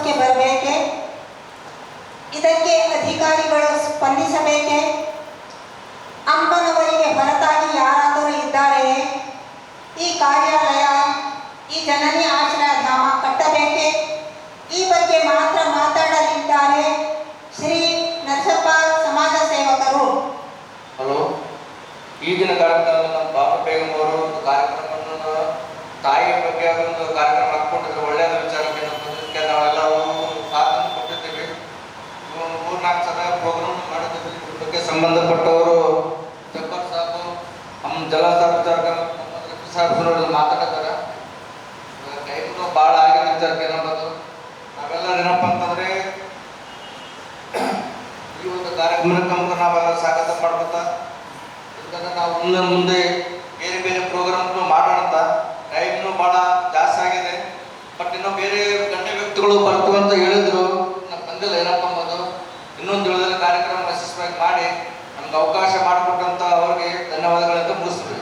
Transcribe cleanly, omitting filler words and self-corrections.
ಗಮನಕ್ಕೆ ಬರಬೇಕೆ? ಇದಕ್ಕೆ ಅಧಿಕಾರಿಗಳು ಸ್ಪಂದಿಸಬೇಕೆ? ಅಮ್ಮನವರಿಗೆ ಹೊರತಾಗಿ ಯಾರಾದರೂ ಇದ್ದಾರೆಯೇ? ಈ ಕಾರ್ಯಾಲಯ, ಈ ಜನನಿ ಆಶ್ರಯ ಧಾಮ ಕಟ್ಟಬೇಕೆ? ಈ ಬಗ್ಗೆ ಮಾತ್ರ ಮಾತಾಡಲಿದ್ದಾರೆ ಶ್ರೀ ನರಸಪ್ಪ ಸಮಾಜ ಸೇವಕರು. ಹಲೋ, ಈಗಿನ ಕಾರ್ಯಕ್ರಮದಲ್ಲಿ ನಮ್ಮ ಬಾಬಾ ಬೇಗಂ ಅವರು ಒಂದು ಕಾರ್ಯಕ್ರಮವನ್ನು ತಾಯಿಯ ಬಗ್ಗೆ ಒಂದು ಕಾರ್ಯಕ್ರಮ ಹಾಕ್ಕೊಂಡಿದ್ರು. ಒಳ್ಳೆಯದ ವಿಚಾರಕ್ಕೆ ನಾವೆಲ್ಲರೂ ಸಾಥನ್ನು ಕೊಟ್ಟಿದ್ದೀವಿ. 3-4 ಸಲ ಪ್ರೋಗ್ರಾಮ್ ಮಾಡಿದ್ದೀವಿ. ಇದ್ರ ಬಗ್ಗೆ ಸಂಬಂಧಪಟ್ಟವರು ಜಬ್ಬರ್ ಸಾಬು, ನಮ್ಮ ಜಲಸಾರ ವಿಚಾರಕ ಸಾಹೇಬ್ ಮಾತಾಡ್ತಾರೆ. ಟೈಮು ಭಾಳ ಆಗಿದೆ ವಿಚಾರಕ್ಕೆ ನಂಬೋದು. ನಾವೆಲ್ಲರೂ ಏನಪ್ಪ ಅಂತಂದರೆ ಈ ಒಂದು ಕಾರ್ಯಕ್ರಮಕ್ಕೆ ನಾವೆಲ್ಲ ಸ್ವಾಗತ ಮಾಡ್ಕೊತಾ, ಯಾಕಂದ್ರೆ ನಾವು ಮುಂದೆ ಬೇರೆ ಬೇರೆ ಪ್ರೋಗ್ರಾಮ್ಗಳು ಮಾಡೋಣ. ಟೈಮ್ನು ಭಾಳ ಜಾಸ್ತಿ ಆಗಿದೆ. ಬಟ್ ಇನ್ನೂ ಬೇರೆ ಗಣ್ಯ ವ್ಯಕ್ತಿಗಳು ಬರ್ತೀವಿ ಅಂತ ಹೇಳಿದ್ರು, ನಾವು ಬಂದಿಲ್ಲ ಏನಪ್ಪ ಅಂಬೋದು. ಇನ್ನೊಂದು ದಿನದಲ್ಲಿ ಕಾರ್ಯಕ್ರಮ ಯಶಸ್ವಿಯಾಗಿ ಮಾಡಿ ನಮ್ಗೆ ಅವಕಾಶ ಮಾಡಿಕೊಟ್ಟಂತ ಅವ್ರಿಗೆ ಧನ್ಯವಾದಗಳಂತ ಮುಗಿಸ್ಬೇಕು.